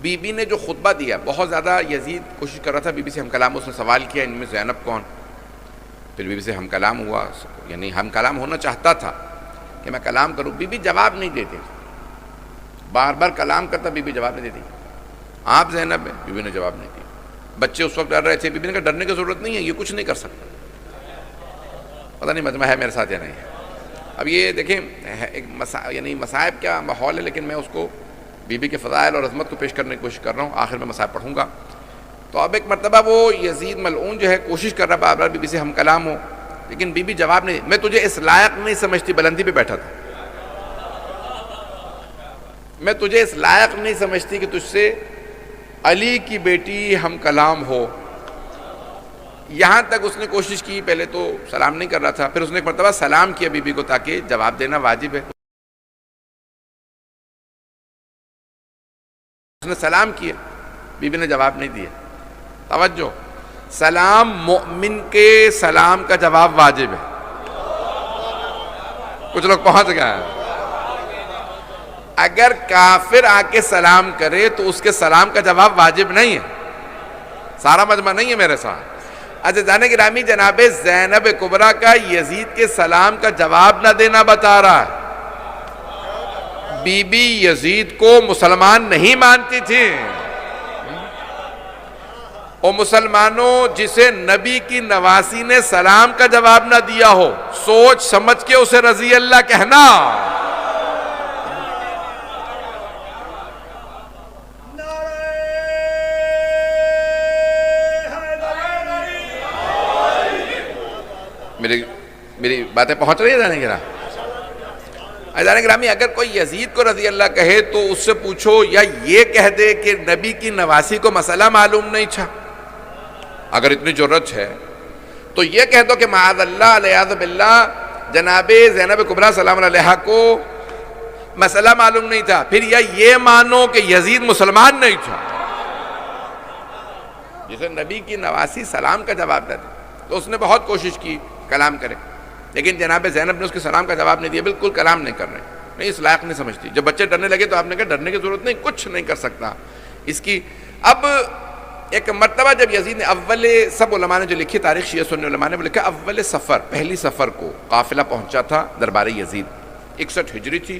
Be be نے جو خطبہ دیا، بہت زیادہ یزید کوشش کر رہا تھا بی بی سے ہم کلام، اس نے سوال کیا ان میں زینب کون؟ پھر بی بی سے ہم کلام ہوا، یعنی ہم کلام ہونا چاہتا تھا کہ میں کلام کروں، بی بی جواب نہیں دیتے، بار بار کلام کرتا، بی بی جواب نہیں دیتی. آپ زینب ہیں، بی بی نے جواب نہیں دیا. بچے اس وقت ڈر رہے تھے، بی بی نے کہا ڈرنے کی ضرورت نہیں ہے، یہ کچھ نہیں کر سکتا. پتہ نہیں مجمع ہے میرے ساتھ یا نہیں ہے. اب یہ دیکھیں ایک یعنی مصائب کا ماحول ہے، لیکن میں اس کو بی بی کے فضائل اور عظمت کو پیش کرنے کی کوشش کر رہا ہوں. آخر میں مصائب پڑھوں گا. تو اب ایک مرتبہ وہ یزید ملعون جو ہے کوشش کر رہا بار بار بی بی سے ہم کلام ہو، لیکن بی بی جواب نہیں. میں تجھے اس لائق نہیں سمجھتی، بلندی پہ بیٹھا تھا، میں تجھے اس لائق نہیں سمجھتی کہ تجھ سے علی کی بیٹی ہم کلام ہو. یہاں تک اس نے کوشش کی، پہلے تو سلام نہیں کر رہا تھا، پھر اس نے ایک مرتبہ سلام کیا بی بی کو تاکہ جواب دینا واجب ہے. اس نے سلام کیا، بی بی نے جواب نہیں دیا. توجہ، سلام مؤمن کے سلام کا جواب واجب ہے. کچھ لوگ پہنچ گئے ہیں. اگر کافر آ کے سلام کرے تو اس کے سلام کا جواب واجب نہیں ہے. سارا مجمع نہیں ہے میرے ساتھ. عزیزان گرامی، جناب زینب کبریٰ کا یزید کے سلام کا جواب نہ دینا بتا رہا ہے. بی بی یزید کو مسلمان نہیں مانتی تھی. او مسلمانوں، جسے نبی کی نواسی نے سلام کا جواب نہ دیا ہو، سوچ سمجھ کے اسے رضی اللہ کہنا. میری باتیں پہنچ رہی ہے جانے گرا؟ عزیزان گرامی، اگر کوئی یزید کو رضی اللہ کہے تو اس سے پوچھو یا یہ کہہ دے کہ نبی کی نواسی کو مسئلہ معلوم نہیں تھا. اگر اتنی جرأت ہے تو یہ کہہ دو کہ معاذ اللہ علیہ باللہ جناب زینب کبریٰ سلام علیہا کو مسئلہ معلوم نہیں تھا. پھر یا یہ مانو کہ یزید مسلمان نہیں تھا. جسے نبی کی نواسی سلام کا جواب نہ دے تو اس نے بہت کوشش کی کلام کرے، لیکن جناب زینب نے اس کے سلام کا جواب نہیں دیا. بالکل کلام نہیں کر رہے، نہیں اس لائق نہیں سمجھتی. جب بچے ڈرنے لگے تو آپ نے کہا ڈرنے کی ضرورت نہیں، کچھ نہیں کر سکتا اس کی. اب ایک مرتبہ جب یزید نے اول، سب علماء نے جو لکھی تاریخ شیعہ سنی علماء نے وہ لکھا اول سفر، پہلی سفر کو قافلہ پہنچا تھا دربار یزید. 61 ہجری تھی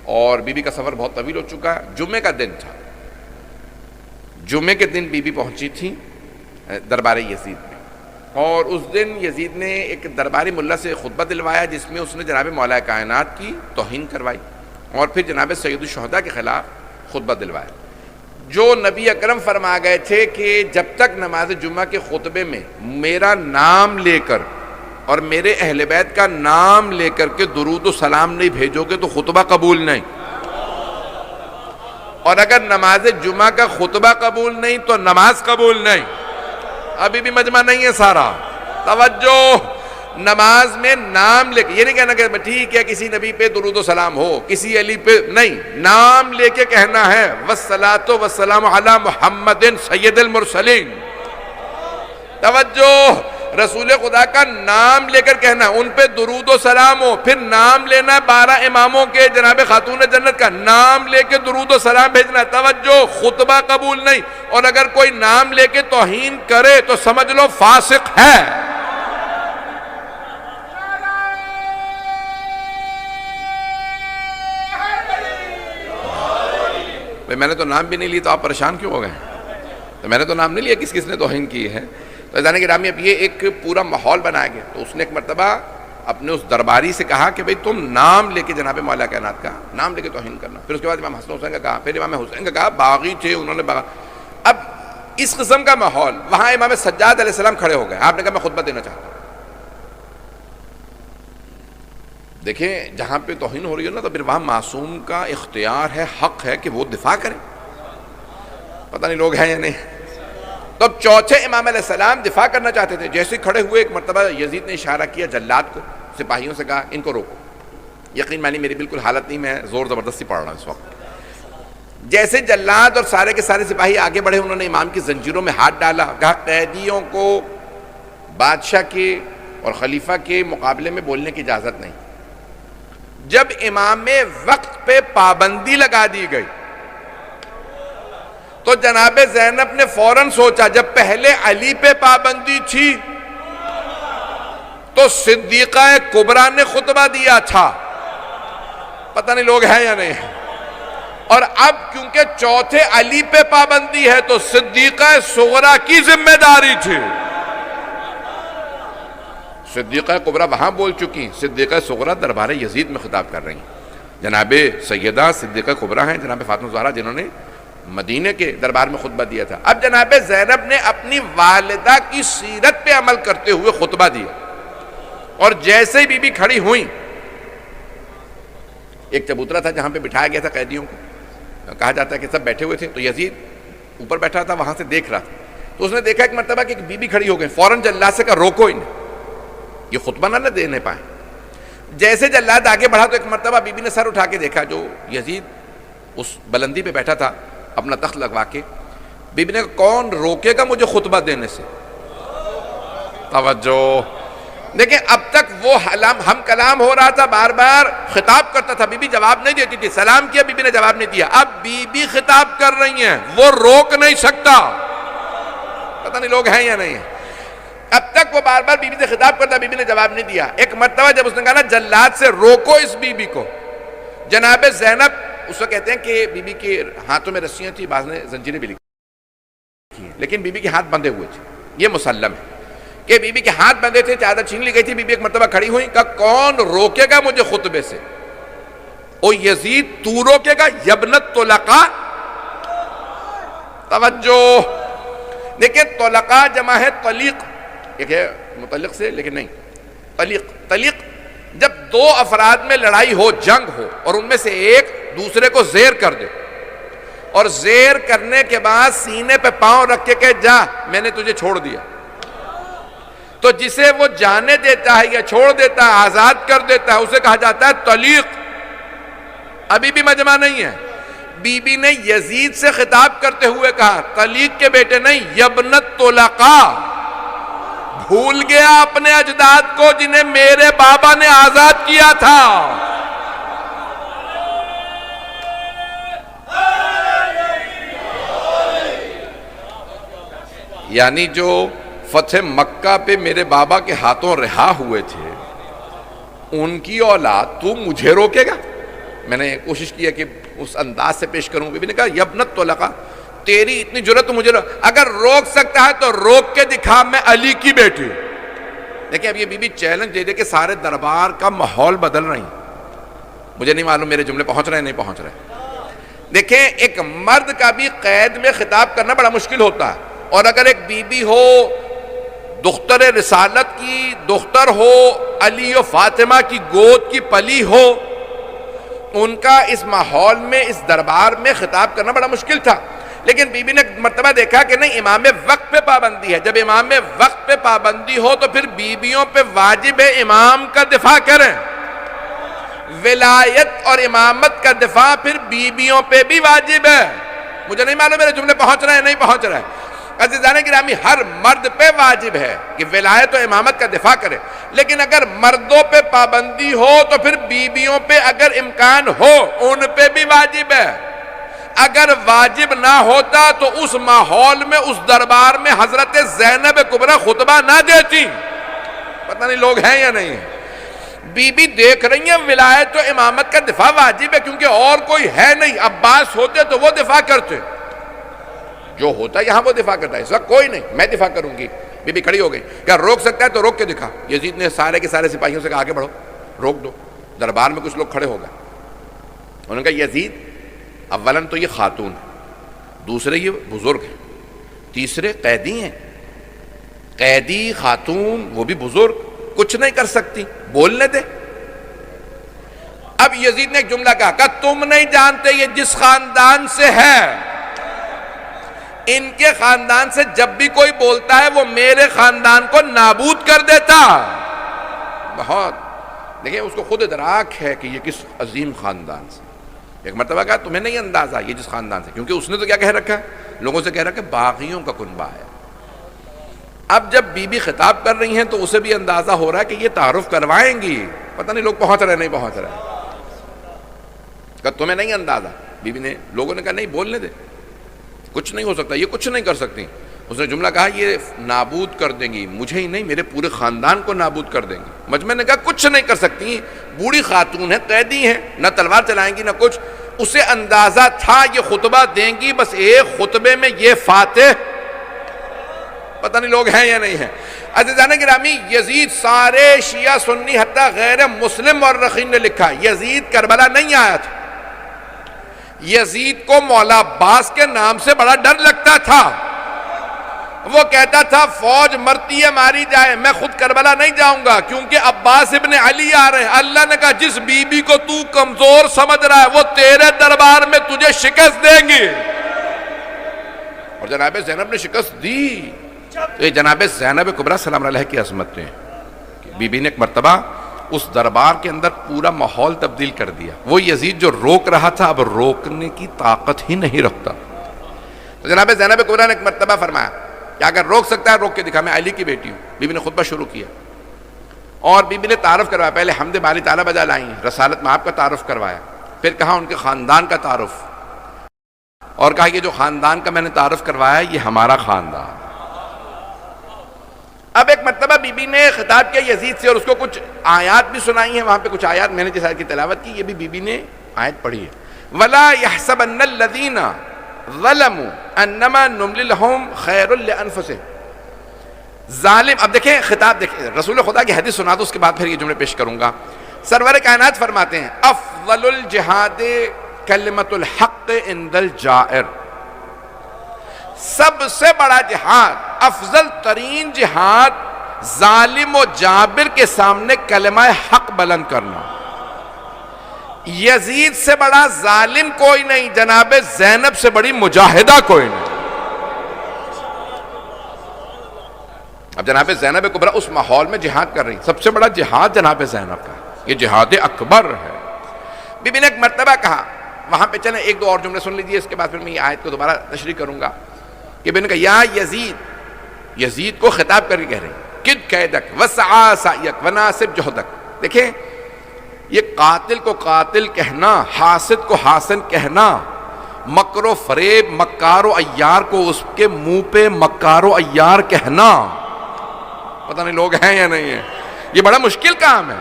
اور بی بی کا سفر بہت طویل ہو چکا ہے. جمعے کا دن تھا، جمعے کے دن بی بی پہنچی تھی دربار یزید میں. اور اس دن یزید نے ایک درباری ملا سے خطبہ دلوایا جس میں اس نے جناب مولا کائنات کی توہین کروائی، اور پھر جناب سید الشہداء کے خلاف خطبہ دلوایا. جو نبی اکرم فرما گئے تھے کہ جب تک نماز جمعہ کے خطبے میں میرا نام لے کر اور میرے اہل بیت کا نام لے کر کے درود و سلام نہیں بھیجو گے تو خطبہ قبول نہیں. اور اگر نماز جمعہ کا خطبہ قبول نہیں تو نماز قبول نہیں. ابھی بھی مجمع نہیں ہے سارا. توجہ، نماز میں نام لے کے، یہ نہیں کہنا کہ ٹھیک ہے کسی نبی پہ درود و سلام ہو، کسی علی پہ نہیں، نام لے کے کہنا ہے والصلاۃ والسلام علی محمد سید المرسلین. توجہ، رسول خدا کا نام لے کر کہنا، ان پہ درود و سلام ہو. پھر نام لینا 12 اماموں کے، جناب خاتون جنت کا نام لے کے درود و سلام بھیجنا. توجہ، خطبہ قبول نہیں. اور اگر کوئی نام لے کے توہین کرے تو سمجھ لو فاسق ہے. میں نے تو نام بھی نہیں لی تو آپ پریشان کیوں ہو گئے؟ تو میں نے تو نام نہیں لیا، کس نے توہین کی ہے. تو عزیزان گرامی، اب یہ ایک پورا ماحول بنایا گیا. تو اس نے ایک مرتبہ اپنے اس درباری سے کہا کہ بھئی تم نام لے کے جناب مولا کائنات کا نام لے کے توہین کرنا. پھر اس کے بعد امام حسن حسین کا کہا، پھر امام حسین کا کہا باغی تھے انہوں نے اب اس قسم کا ماحول. وہاں امام سجاد علیہ السلام کھڑے ہو گئے. آپ نے کہا میں خطبہ دینا چاہتا ہوں. دیکھیں جہاں پہ توہین ہو رہی ہے نا تو پھر وہاں معصوم کا اختیار ہے، حق ہے کہ وہ دفاع کرے. پتہ نہیں لوگ ہیں یا نہیں. تو اب چوتھے امام علیہ السلام دفاع کرنا چاہتے تھے. جیسے کھڑے ہوئے ایک مرتبہ یزید نے اشارہ کیا جلاد کو، سپاہیوں سے کہا ان کو روکو. یقین مانی میری بالکل حالت نہیں، میں زور زبردستی پڑھ رہا ہوں اس وقت. جیسے جلاد اور سارے کے سارے سپاہی آگے بڑھے، انہوں نے امام کی زنجیروں میں ہاتھ ڈالا. کہا قیدیوں کو بادشاہ کے اور خلیفہ کے مقابلے میں بولنے کی اجازت نہیں. جب امام میں وقت پہ پابندی لگا دی گئی تو جناب زینب نے فوراً سوچا جب پہلے علی پہ پابندی تھی تو صدیقہ کبریٰ نے خطبہ دیا تھا، پتہ نہیں لوگ ہیں یا نہیں، اور اب کیونکہ چوتھے علی پہ پابندی ہے تو صدیقہ صغریٰ کی ذمہ داری تھی۔ صدیقہ کبریٰ وہاں بول چکی، صدیقہ صغریٰ دربار یزید میں خطاب کر رہی ہیں۔ جناب سیدہ صدیقہ کبریٰ ہیں جناب فاطمہ زہرا جنہوں نے مدینے کے دربار میں خطبہ دیا تھا۔ اب جناب زینب نے اپنی والدہ کی سیرت پہ عمل کرتے ہوئے خطبہ دیا، اور جیسے ہی بی بی کھڑی ہوئیں، ایک چبوترا تھا جہاں پہ بٹھایا گیا تھا قیدیوں کو، کہا جاتا ہے کہ سب بیٹھے ہوئے تھے، تو یزید اوپر بیٹھا تھا، وہاں سے دیکھ رہا تھا، تو اس نے دیکھا ایک مرتبہ کہ ایک بی بی کھڑی ہو گئی، فوراً جلاد سے کہا روکو انہیں، یہ خطبہ نہ دینے پائیں۔ جیسے جلاد آگے بڑھا تو ایک مرتبہ بی بی نے سر اٹھا کے دیکھا، جو یزید اس بلندی پہ بیٹھا تھا اپنا تخت لگوا کے، بی بی نے کہا کون روکے گا مجھے خطبہ دینے سے؟ توجہ دیکھیں، اب تک وہ ہم کلام ہو رہا تھا، بار بار خطاب کرتا تھا، بی بی جواب نہیں دیتی تھی، سلام کیا بی بی نے جواب نہیں دیا، اب بی بی خطاب کر رہی ہیں، وہ روک نہیں سکتا، پتہ نہیں لوگ ہیں یا نہیں ہیں۔ اب تک وہ بار بار بی بی سے خطاب کرتا، بی بی نے جواب نہیں دیا۔ ایک مرتبہ جب اس نے کہا نا جلاد سے روکو اس بی بی کو، جناب زینب، اس کو کہتے ہیں کہ بی بی کے ہاتھوں میں رسیاں تھی، بعض نے زنجیریں بھی لکھی، لیکن بی بی کے ہاتھ بندھے ہوئے تھے، یہ مسلم ہے کہ بی بی کے ہاتھ بندھے تھے، چادر چھین لی گئی تھی۔ بی بی ایک مرتبہ کھڑی ہوئی، کہا کون روکے گا مجھے خطبے سے؟ او یزید تو روکے گا؟ یبنت طلقاء، توجہ دیکھیں، طلقاء جمع ہے طلیق، ایک ہے مطلق سے لیکن نہیں، طلیق جب دو افراد میں لڑائی ہو، جنگ ہو، اور ان میں سے ایک دوسرے کو زیر کر دے، اور زیر کرنے کے بعد سینے پہ پاؤں رکھ کے کہے جا میں نے تجھے چھوڑ دیا، تو جسے وہ جانے دیتا ہے یا چھوڑ دیتا ہے، آزاد کر دیتا ہے، اسے کہا جاتا ہے طلیق۔ ابھی بھی مجمع نہیں ہے۔ بی بی نے یزید سے خطاب کرتے ہوئے کہا طلیق کے بیٹے نہیں، یبنت طلقاء، بھول گیا اپنے اجداد کو جنہیں میرے بابا نے آزاد کیا تھا۔ یعنی جو فتح مکہ پہ میرے بابا کے ہاتھوں رہا ہوئے تھے، ان کی اولاد تو مجھے روکے گا؟ میں نے کوشش کیا کہ اس انداز سے پیش کروں۔ بی بی نے کہا یبنت طلقاء، تیری اتنی جرت تو مجھے اگر روک سکتا ہے تو روک کے دکھا، میں علی کی بیٹی۔ دیکھیں اب یہ بی بی چیلنج دے دے کہ سارے دربار کا ماحول بدل رہی ہیں، مجھے نہیں معلوم میرے جملے پہنچ رہے ہیں نہیں پہنچ رہے۔ دیکھیں ایک مرد کا بھی قید میں خطاب کرنا بڑا مشکل ہوتا ہے، اور اگر ایک بی بی ہو، دختر رسالت کی دختر ہو، علی و فاطمہ کی گود کی پلی ہو، ان کا اس ماحول میں اس دربار میں خطاب کرنا بڑا مشکل تھا۔ لیکن بی بی نے مرتبہ دیکھا کہ نہیں، امام وقت پہ پابندی ہے، جب امام وقت پہ پابندی ہو تو پھر بیویوں پہ واجب ہے امام کا دفاع کریں، ولایت اور امامت کا دفاع پھر بیویوں پہ بھی واجب ہے۔ مجھے نہیں معلوم میرے جملے پہنچ رہے ہیں نہیں پہنچ رہے ہیں۔ عزیزان گرامی، ہر مرد پہ واجب ہے کہ ولایت و امامت کا دفاع کرے، لیکن اگر مردوں پہ پابندی ہو تو پھر بیویوں پہ اگر امکان ہو ان پہ بھی واجب ہے۔ اگر واجب نہ ہوتا تو اس ماحول میں اس دربار میں حضرت زینب کبریٰ خطبہ نہ دیتی۔ پتہ نہیں لوگ ہیں یا نہیں ہیں۔ بی بی دیکھ رہی ہیں ولایت و امامت کا دفاع واجب ہے، کیونکہ اور کوئی ہے نہیں، عباس ہوتے تو وہ دفاع کرتے، جو ہوتا ہے یہاں وہ دفاع کرتا ہے، اس وقت کوئی نہیں، میں دفاع کروں گی۔ بی بی کھڑی ہو گئی، کیا روک سکتا ہے تو روک کے دکھا۔ یزید نے سارے کے سارے سپاہیوں سے کہا آگے بڑھو، روک دو۔ دربار میں کچھ لوگ کھڑے ہو گئے، انہوں نے کہا یزید اولاً تو یہ خاتون ہے، دوسرے یہ بزرگ ہیں، تیسرے قیدی ہیں، قیدی خاتون وہ بھی بزرگ، کچھ نہیں کر سکتی، بولنے دے۔ اب یزید نے ایک جملہ کہا کہ تم نہیں جانتے یہ جس خاندان سے ہے، ان کے خاندان سے جب بھی کوئی بولتا ہے وہ میرے خاندان کو نابود کر دیتا۔ بہت دیکھیں اس کو خود ادراک ہے کہ یہ کس عظیم خاندان سے۔ ایک مرتبہ کہا تمہیں نہیں اندازہ یہ جس خاندان سے، کیونکہ اس نے تو کیا کہہ رکھا ہے، لوگوں سے کہہ رکھا ہے باغیوں کا کنبہ ہے۔ اب جب بی بی خطاب کر رہی ہیں تو اسے بھی اندازہ ہو رہا ہے کہ یہ تعارف کروائیں گی، پتہ نہیں لوگ پہنچ رہے نہیں پہنچ رہے۔ کہ تمہیں نہیں اندازہ، بی بی نے، لوگوں نے کہا نہیں بولنے دے۔ کچھ نہیں ہو سکتا، یہ کچھ نہیں کر سکتی. اس نے جملہ کہا یہ نابود کر دیں گی، مجھے ہی نہیں میرے پورے خاندان کو نابود کر دیں گی. مجمع نے کہا کچھ نہیں کر سکتی، بوڑھی خاتون ہے، قیدی ہیں، نہ تلوار چلائیں گی نہ کچھ. اسے اندازہ تھا یہ خطبہ دیں گی، بس ایک خطبے میں یہ فاتح. پتہ نہیں لوگ ہیں یا نہیں ہیں. عزیزان گرامی، یزید سارے شیعہ سنی حتیٰ غیر مسلم مورخین نے لکھا یزید کربلا نہیں آیا تھا. یزید کو مولا عباس کے نام سے بڑا ڈر لگتا تھا. وہ کہتا تھا فوج مرتی ہے ماری جائے، میں خود کربلا نہیں جاؤں گا کیونکہ عباس ابن علی آ رہے ہیں. اللہ نے کہا جس بی بی کو تو کمزور سمجھ رہا ہے وہ تیرے دربار میں تجھے شکست دیں گی. اور جناب زینب نے شکست دی. تو یہ جناب زینب کبریٰ سلام علیہ کی عظمت ہیں. بی بی نے ایک مرتبہ اس دربار کے اندر پورا ماحول تبدیل کر دیا. وہ یزید جو روک رہا تھا اب روکنے کی طاقت ہی نہیں رکھتا. تو جناب زینب کبریٰ نے ایک مرتبہ فرمایا کہ اگر روک سکتا ہے روک کے دکھا، میں علی کی بیٹی ہوں. بی بی نے خطبہ شروع کیا اور بی بی نے تعارف کروایا. پہلے حمد باری تعالیٰ بجا لائیں، رسالت میں آپ کا تعارف کروایا، پھر کہا ان کے خاندان کا تعارف، اور کہا کہ جو خاندان کا میں نے تعارف کروایا یہ ہمارا خاندان. اب ایک مرتبہ بی بی نے خطاب کیا یزید سے اور اس کو کچھ آیات بھی سنائی ہیں. وہاں پہ کچھ آیات میں نے جس آیت کی تلاوت کی یہ بھی بی بی نے آیت پڑھی ہے. وَلَا يَحْسَبَنَّ الَّذِينَ ظَلَمُوا أَنَّمَا نُمْلِي لَهُمْ خَيْرٌ لِأَنفُسِهِمْ. ظالم، اب دیکھیں خطاب، دیکھیں رسول خدا کی حدیث سنا دو، اس کے بعد پھر یہ جملے پیش کروں گا. سرور کائنات فرماتے ہیں افضل الجہاد کلمۃ الحق عند الجائر. سب سے بڑا جہاد، افضل ترین جہاد ظالم و جابر کے سامنے کلمہ حق بلند کرنا. یزید سے بڑا ظالم کوئی نہیں، جناب زینب سے بڑی مجاہدہ کوئی نہیں. اب جناب زینب کبریٰ اس ماحول میں جہاد کر رہی، سب سے بڑا جہاد جناب زینب کا، یہ جہاد اکبر ہے. بی بی نے ایک مرتبہ کہا، وہاں پہ چلیں ایک دو اور جملے سن لیجئے، اس کے بعد پھر میں یہ آیت کو دوبارہ تشریح کروں گا. کہ بی بی نے کہا یا یزید، یزید کو خطاب کر کے کہہ رہے ہیں کد قیدک وسعا سعیک وناسب جہدک. دیکھیں یہ قاتل کو قاتل کہنا، حاسد کو حاسد کہنا، مکر و فریب مکار و عیار کو اس کے منہ پہ مکار و عیار کہنا، پتہ نہیں لوگ ہیں یا نہیں ہیں. یہ بڑا مشکل کام ہے.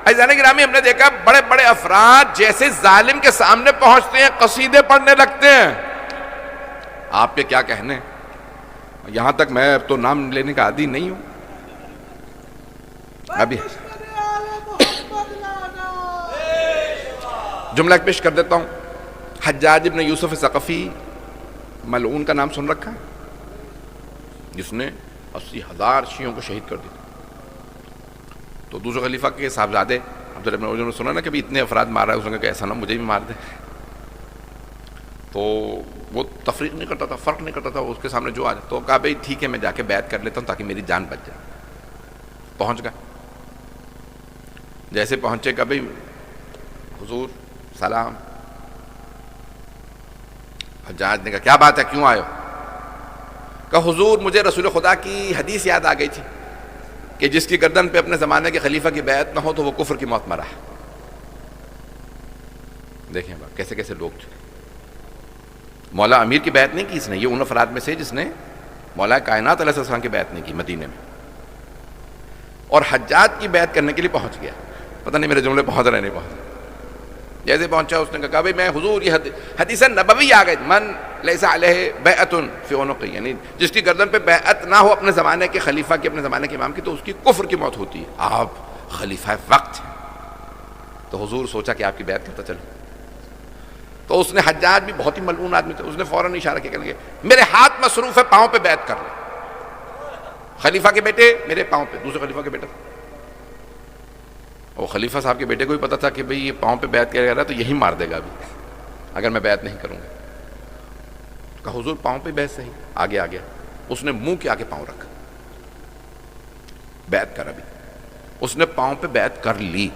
عزیزان گرامی، ہم نے دیکھا بڑے بڑے افراد جیسے ظالم کے سامنے پہنچتے ہیں قصیدے پڑھنے لگتے ہیں. آپ کے کیا کہنے، یہاں تک میں اب تو نام لینے کا عادی نہیں ہوں. ابھی جملہ پیش کر دیتا ہوں. حجاج ابن یوسف ثقفی ملعون کا نام سن رکھا ہے، جس نے 80,000 شیعوں کو شہید کر دیا. تو دوسرے خلیفہ کے صاحبزادے عبداللہ ابن عمر نے سنا نا کہ اتنے افراد مارا ہے، اس نے کہا کہ ایسا نہ مجھے بھی مار دے. تو وہ تفریق نہیں کرتا تھا، فرق نہیں کرتا تھا، اس کے سامنے جو آ جائے. تو کہا بھائی ٹھیک ہے میں جا کے بیعت کر لیتا ہوں تاکہ میری جان بچ جائے. پہنچ گئے، جیسے پہنچے کہا بھائی حضور سلام. حجاج نے کہا کیا بات ہے، کیوں آئے ہو؟ کہا حضور مجھے رسول خدا کی حدیث یاد آ گئی تھی کہ جس کی گردن پہ اپنے زمانے کے خلیفہ کی بیعت نہ ہو تو وہ کفر کی موت مرا ہے. دیکھیں بات کیسے کیسے لوگ تھے. مولا امیر کی بیعت نہیں کی اس نے، یہ ان افراد میں سے جس نے مولا کائنات علیہ السلام کی بیعت نہیں کی مدینے میں، اور حجاج کی بیعت کرنے کے لیے پہنچ گیا. پتہ نہیں میرے جملے پہنچ رہے نہیں پہنچ رہے. جیسے پہنچا اس نے کہا بھائی میں حضور یہ حدیث نبوی آ گئی، من لیس علیہ بیعت فی عنقہ، یعنی جس کی گردن پہ بیعت نہ ہو اپنے زمانے کے خلیفہ کی، اپنے زمانے کے امام کی، تو اس کی کفر کی موت ہوتی ہے. آپ خلیفہ وقت ہیں. تو حضور سوچا کہ آپ کی بیعت کرتا چلو. تو اس نے، حجاج بھی بہت ہی ملعون آدمی تھا، اس نے فوراً اشارہ کیا، کہنے لگے میرے ہاتھ مصروف ہے، پاؤں پہ بیعت کر لیں. خلیفہ کے بیٹے میرے پاؤں پہ، دوسرے خلیفہ کے بیٹا. وہ خلیفہ صاحب کے بیٹے کو بھی پتا تھا کہ بھئی یہ پاؤں پہ بیعت کیا جا رہا ہے تو یہی مار دے گا ابھی اگر میں بیعت نہیں کروں گا. کہا حضور پاؤں پہ بیعت صحیح. آگے آ گیا، اس نے منہ کے آگے پاؤں رکھا، بیعت کر. ابھی اس نے پاؤں پہ بیعت کر لی.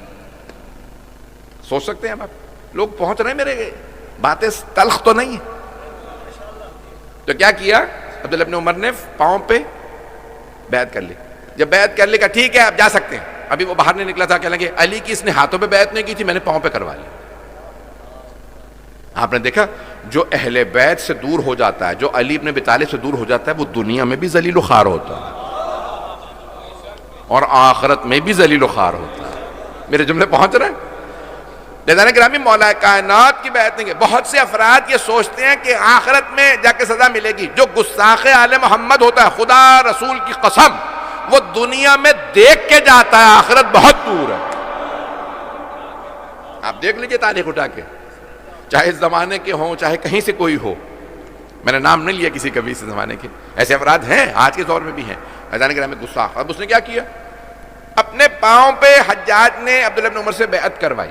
سوچ سکتے ہیں آپ لوگ پہنچ رہے ہیں، میرے باتیں تلخ تو نہیں ہیں. تو کیا کیا عبداللہ ابن عمر نے، پاؤں پہ بیعت کر لی. جب بیعت کر لی کہا ٹھیک ہے آپ جا سکتے ہیں. ابھی وہ باہر نہیں نکلا تھا، کہنے لگے علی کی اس نے ہاتھوں پہ بیعت نہیں کی تھی، میں نے پاؤں پہ کروا لی. آپ نے دیکھا جو اہل بیت سے دور ہو جاتا ہے، جو علی ابن ابی طالب سے دور ہو جاتا ہے، وہ دنیا میں بھی ذلیل و خوار ہوتا ہے اور آخرت میں بھی ذلیل و خوار ہوتا ہے۔ میرے جملے پہنچ رہے ہیں؟ لیکن گرامی مولا کائنات کی بیعت نہیں ہے۔ بہت سے افراد یہ سوچتے ہیں کہ آخرت میں جا کے سزا ملے گی۔ جو گستاخ آل محمد ہوتا ہے، خدا رسول کی قسم، وہ دنیا میں دیکھ کے جاتا ہے، آخرت بہت دور ہے۔ آپ دیکھ لیجئے تاریخ اٹھا کے، چاہے اس زمانے کے ہوں چاہے کہیں سے کوئی ہو، میں نے نام نہیں لیا کسی کبھی اس زمانے کے، ایسے افراد ہیں آج کے دور میں بھی ہیں حضران گرامی گستاخ۔ اب اس نے کیا کیا؟ اپنے پاؤں پہ حجاج نے عبداللہ بن عمر سے بیعت کروائی۔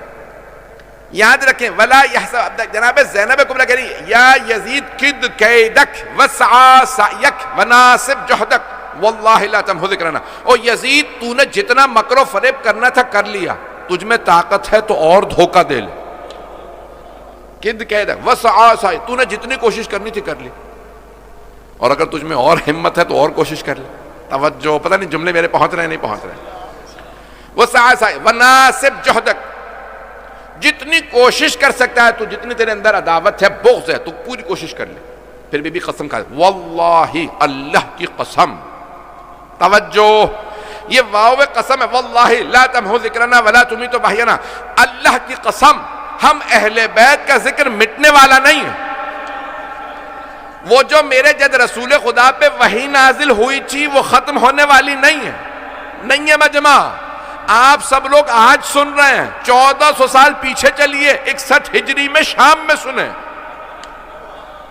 یاد رکھیں ولا یحسب، جناب زینب کبریٰ کہہ رہی یا یزید کد کیدک وسعا سعیک وناسب جہدک واللہ لا تمحو ذکرنا۔ او یزید تو نے جتنا مکر و فریب کرنا تھا کر لیا، تجھ میں طاقت ہے تو اور دھوکہ دے لے۔ کد کیدک وسعا سعیک، تو نے جتنی کوشش کرنی تھی کر لی، اور اگر تجھ میں اور ہمت ہے تو اور کوشش کر لے۔ توجہ، پتہ نہیں جملے میرے پہنچ رہے ہیں نہیں پہنچ رہے۔ وسعا سعیک وناسب جہدک، جتنی کوشش کر سکتا ہے تو، جتنی تیرے اندر عداوت ہے بغض ہے تو پوری کوشش کر لے۔ پھر بھی قسم کھا، واللہ، اللہ کی قسم، توجہ، یہ واو قسم ہے، واللہ لا تمحو ذکرنا ولا تمیت بحینا، اللہ کی قسم ہم اہل بیت کا ذکر مٹنے والا نہیں ہے۔ وہ جو میرے جد رسول خدا پہ وحی نازل ہوئی تھی وہ ختم ہونے والی نہیں ہے، نہیں ہے مجمع۔ آپ سب لوگ آج سن رہے ہیں، 1400 سال پیچھے چلیے، 61 ہجری میں شام میں سنیں۔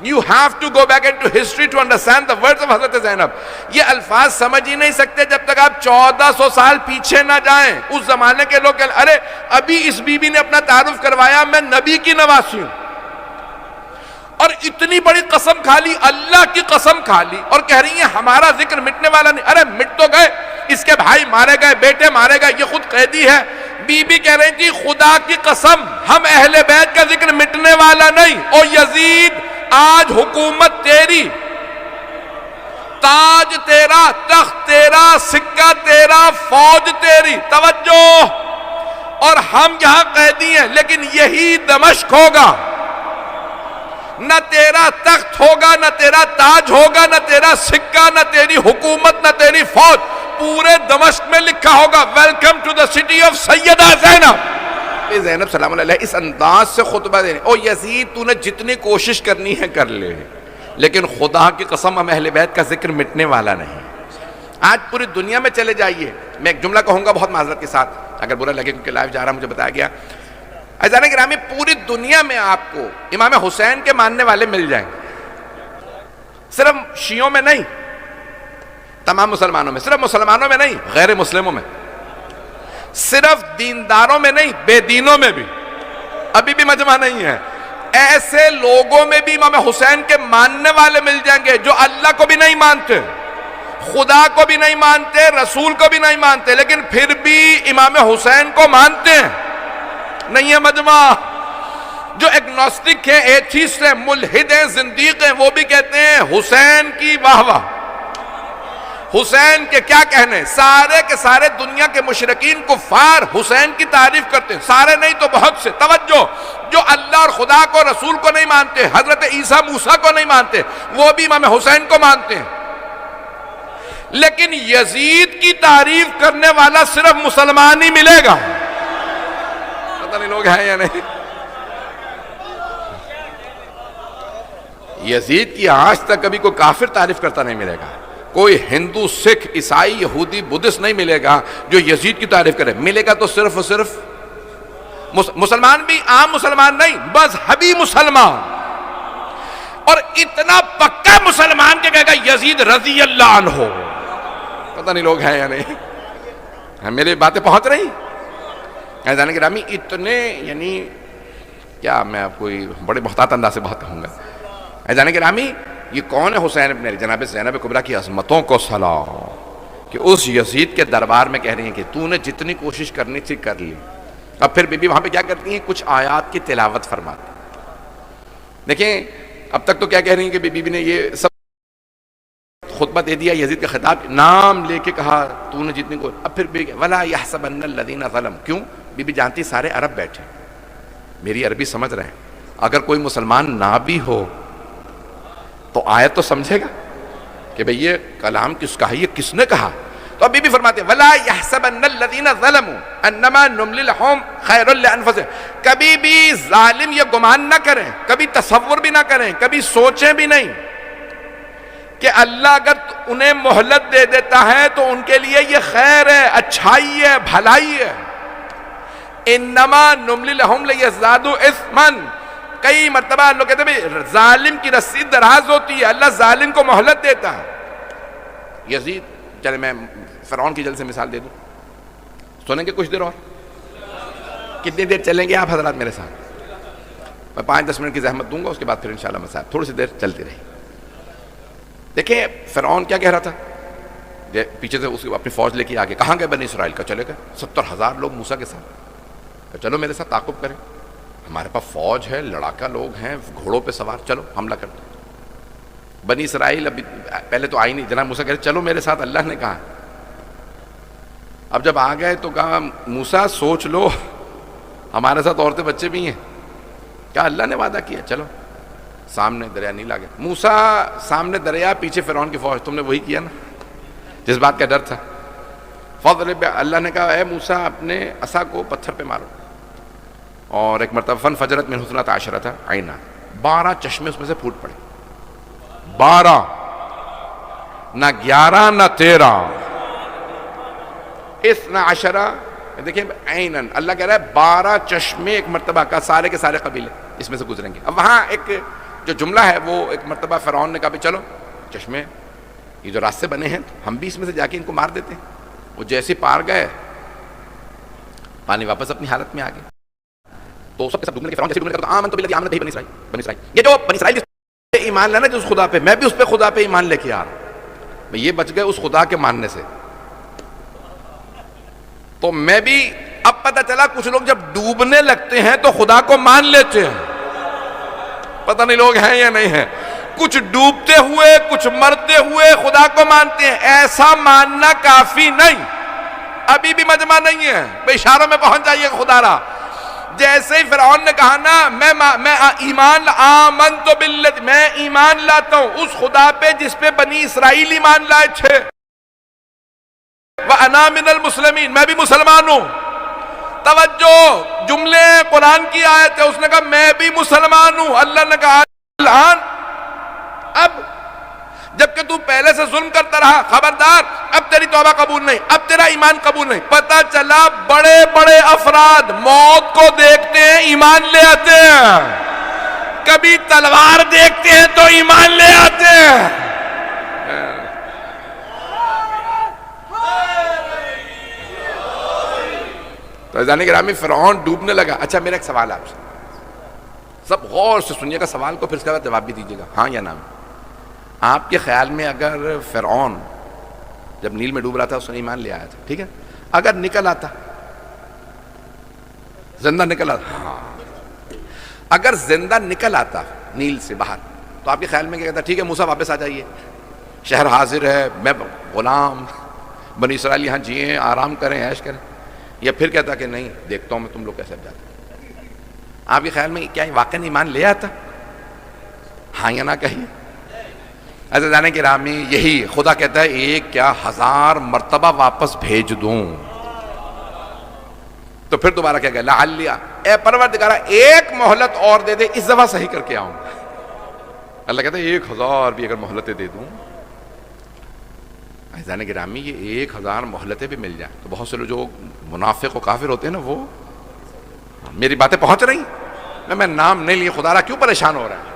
You have to go back into history to understand the words of حضرت زینب۔ یہ الفاظ سمجھ ہی نہیں سکتے جب تک آپ 1400 سال پیچھے نہ جائیں۔ اس زمانے کے لوگ کہتے ہیں ارے ابھی اس بی بی نے اپنا تعارف کروایا میں نبی کی نواسی ہوں، اور اتنی بڑی قسم کھا لی، اللہ کی قسم کھا لی، اور کہہ رہی ہیں ہمارا ذکر مٹنے والا نہیں۔ ارے مٹ تو گئے، اس کے بھائی مارے گئے، بیٹے مارے گئے، یہ خود قیدی ہے۔ بی بی کہہ رہی تھی خدا کی قسم ہم اہل بیت کا ذکر مٹنے والا نہیں۔ او یزید، آج حکومت تیری، تاج تیرا، تخت تیرا، سکہ تیرا، فوج تیری، توجہ، اور ہم یہاں قیدی ہیں، لیکن یہی دمشق ہوگا۔ نہ تیرا تخت ہوگا، نہ تیرا تاج ہوگا، نہ تیرا سکہ، نہ تیری حکومت، نہ تیری فوج، پورے دمشق میں لکھا ہوگا welcome to the city of سیدہ زینب۔ زینب سلام اللہ علیہ اس انداز سے خطبہ دینے، او یزید تو نے جتنی کوشش کرنی ہے کر لے، لیکن خدا کی قسم ہم اہل بیت کا ذکر مٹنے والا نہیں۔ آج پوری دنیا میں چلے جائیے، میں ایک جملہ کہوں گا بہت معذرت کے ساتھ، اگر برا لگے کیونکہ لائیو جا رہا مجھے بتایا گیا۔ عزیزان گرامی، پوری دنیا میں آپ کو امام حسین کے ماننے والے مل جائیں گے، صرف شیعوں میں نہیں، تمام مسلمانوں میں، صرف مسلمانوں میں نہیں، غیر مسلموں میں، صرف دینداروں میں نہیں، بے دینوں میں بھی، ابھی بھی مجمع نہیں ہے، ایسے لوگوں میں بھی امام حسین کے ماننے والے مل جائیں گے جو اللہ کو بھی نہیں مانتے، خدا کو بھی نہیں مانتے، رسول کو بھی نہیں مانتے، لیکن پھر بھی امام حسین کو مانتے ہیں۔ نہیں ہے مجمع۔ جو ایگنوسٹک ہیں، ایتھیسٹ ہیں، ملحد ہیں، زندیق ہیں، وہ بھی کہتے ہیں حسین کی واہ واہ، حسین کے کیا کہنے، سارے کے سارے دنیا کے مشرکین کفار حسین کی تعریف کرتے ہیں، سارے نہیں تو بہت سے۔ توجہ، جو اللہ اور خدا کو، رسول کو نہیں مانتے، حضرت عیسیٰ موسیٰ کو نہیں مانتے، وہ بھی امام حسین کو مانتے ہیں، لیکن یزید کی تعریف کرنے والا صرف مسلمان ہی ملے گا۔ پتہ نہیں لوگ ہیں یا نہیں۔ یزید کی آج تک کبھی کوئی کافر تعریف کرتا نہیں ملے گا، کوئی ہندو، سکھ، عیسائی، یہودی، بدھسٹ نہیں ملے گا جو یزید کی تعریف کرے۔ ملے گا تو صرف اور صرف مسلمان، بھی عام مسلمان نہیں، مذہبی مسلمان، اور اتنا پکا مسلمان کہ کہے گا یزید رضی اللہ عنہ۔ پتہ نہیں لوگ ہیں یا نہیں، میرے باتیں پہنچ رہی؟ عزیزان گرامی، اتنے یعنی کیا میں آپ کو بڑے محتاط انداز سے بات کہوں گا۔ عزیزان گرامی، یہ کون ہے حسین ابن جناب زینب کبریٰ کی عظمتوں کو سلام، کہ اس یزید کے دربار میں کہہ رہی ہیں کہ تو نے جتنی کوشش کرنی تھی کر لی۔ اب پھر بی بی وہاں پہ کیا کرتی ہیں، کچھ آیات کی تلاوت فرماتی ہیں۔ دیکھیں اب تک تو کیا کہہ رہی ہیں کہ بی بی نے یہ سب خطبہ دے دیا، یزید کا خطاب نام لے کے کہا تو نے جتنی کو، اب پھر وَلَا يَحْسَبَنَّ الَّذِينَ ظَلَمُوا، کیوں؟ بی بی جانتی سارے عرب بیٹھے، میری عربی سمجھ رہے ہیں، اگر کوئی مسلمان نہ بھی ہو تو آیت تو سمجھے گا کہ بھئی یہ کلام کس کا ہے، یہ کس نے کہا. تو ابھی بھی فرماتے ہیں وَلَا يَحْسَبَنَّ الَّذِينَ ظَلَمُوا أَنَّمَا نُمْلِي لَهُمْ خَيْرٌ لِأَنفُسِهِمْ. کبھی بھی ظالم یہ گمان نہ کریں، کبھی تصور بھی نہ کریں، کبھی سوچیں بھی نہیں کہ اللہ اگر انہیں مہلت دے دیتا ہے تو ان کے لیے یہ خیر ہے، اچھائی ہے، بھلائی ہے. انما نملی لہم لیزدادوا اثما. کئی مرتبہ لوگ کہتے ہیں ظالم کی رسی دراز ہوتی ہے، اللہ ظالم کو مہلت دیتا ہے. یزید، چلے میں فرعون کی جلد سے مثال دے دوں، سنیں گے کچھ دیر اور؟ کتنی دیر چلیں گے آپ حضرات میرے ساتھ؟ میں 5-10 منٹ کی زحمت دوں گا، اس کے بعد پھر انشاءاللہ مسائل تھوڑی سی دیر چلتی رہی. دیکھیں فرعون کیا کہہ رہا تھا، پیچھے سے اس کی اپنی فوج لے کے آگے کہاں گئے؟ بنی اسرائیل کا چلے گئے 70,000 لوگ موسیٰ کے ساتھ. چلو میرے ساتھ تعاقب کریں، ہمارے پاس فوج ہے، لڑاکا لوگ ہیں، گھوڑوں پہ سوار، چلو حملہ کرتے. بنی اسرائیل ابھی پہلے تو آئی نہیں، جناب موسیٰ کہہ رہے چلو میرے ساتھ، اللہ نے کہا. اب جب آ گئے تو کہا موسیٰ سوچ لو، ہمارے ساتھ عورتیں بچے بھی ہیں. کہا اللہ نے وعدہ کیا، چلو. سامنے دریا نیل آ گیا، موسیٰ سامنے دریا، پیچھے فرعون کی فوج. تم نے وہی کیا نا جس بات کا ڈر تھا. فضرب، اللہ نے کہا اے موسیٰ اپنے عصا کو پتھر پہ مارو. اور ایک مرتبہ فانفجرت من اثنتا عشرۃ عینا، 12 چشمے اس میں سے پھوٹ پڑے. 12، نہ 11 نہ 13، 12 دیکھیں عینن. اللہ کہہ رہا ہے 12 چشمے ایک مرتبہ کا، سارے کے سارے قبیلے اس میں سے گزریں گے. اب وہاں ایک جو جملہ ہے وہ ایک مرتبہ فرعون نے کہا بھی چلو چشمے یہ جو راستے بنے ہیں ہم بھی اس میں سے جا کے ان کو مار دیتے ہیں. وہ جیسے پار گئے پانی واپس اپنی حالت میں آ گئے. تو سب کے سب ڈوبنے کے فرعون جیسے ڈوبنے کا آمن تو بالذی آمنت به بنی اسرائیل. یہ جو بنی اسرائیل پہ ایمان لانا جس خدا پہ، میں بھی اس پہ خدا پہ ایمان لے کے آ رہا ہوں. یہ بچ گئے اس خدا کے ماننے سے. تو میں بھی اب پتہ چلا کچھ لوگ جب ڈوبنے لگتے ہیں تو خدا کو مان لیتے ہیں. پتہ نہیں لوگ ہیں یا نہیں ہیں، کچھ ڈوبتے ہوئے کچھ مرتے ہوئے خدا کو مانتے ہیں. ایسا ماننا کافی نہیں، ابھی بھی مجمع نہیں ہے. بے اشاروں میں پہنچ جائیے خدا را. جیسے ہی فرعون نے کہا نا میں ایمان آمنت باللہ، میں ایمان لاتا ہوں اس خدا پہ جس پہ بنی اسرائیل ایمان لائے تھے، وَأَنَا مِنَ الْمُسْلِمِينَ، میں بھی مسلمان ہوں. توجہ، جملے قرآن کی آیت ہے. اس نے کہا میں بھی مسلمان ہوں. اللہ نے کہا الان، اب جبکہ تو پہلے سے ظلم کرتا رہا، خبردار اب تیری توبہ قبول نہیں، اب تیرا ایمان قبول نہیں. پتہ چلا بڑے بڑے افراد موت کو دیکھتے ہیں ایمان لے آتے ہیں، کبھی تلوار دیکھتے ہیں تو ایمان لے آتے ہیں. تو عزیزان گرامی فرعون ڈوبنے لگا. اچھا میرا ایک سوال آپ سے، سب غور سے سنیے گا سوال کو، پھر اس کے بعد جواب بھی دیجیے گا ہاں یا نہ. آپ کے خیال میں اگر فرعون جب نیل میں ڈوب رہا تھا اس نے ایمان لے آیا تھا، ٹھیک ہے، اگر نکل آتا، زندہ نکل آتا، ہاں اگر زندہ نکل آتا نیل سے باہر تو آپ کے خیال میں کیا کہتا؟ ٹھیک ہے موسیٰ واپس آ جائیے، شہر حاضر ہے، میں غلام، بنی اسرائیل یہاں جئیں، آرام کریں، عیش کریں. یا پھر کہتا کہ نہیں دیکھتا ہوں میں تم لوگ کیسے جاتے. آپ کے خیال میں کیا واقعی ایمان لے آتا؟ ہاں یا نہ کہیے. عزیزان گرامی یہی خدا کہتا ہے ایک کیا 1000 مرتبہ واپس بھیج دوں. تو پھر دوبارہ کیا کہ لعلی، اے پروردگارا ایک مہلت اور دے دے، اس دفعہ صحیح کر کے آؤں. اللہ کہتا ہے 1000 بھی اگر مہلتیں دے دوں. عزیزان گرامی یہ 1000 مہلتیں بھی مل جائیں تو بہت سے لوگ جو منافق و کافر ہوتے ہیں نا، وہ میری باتیں پہنچ رہی ہیں، میں نام نہیں لیے خدا را کیوں پریشان ہو رہا ہے.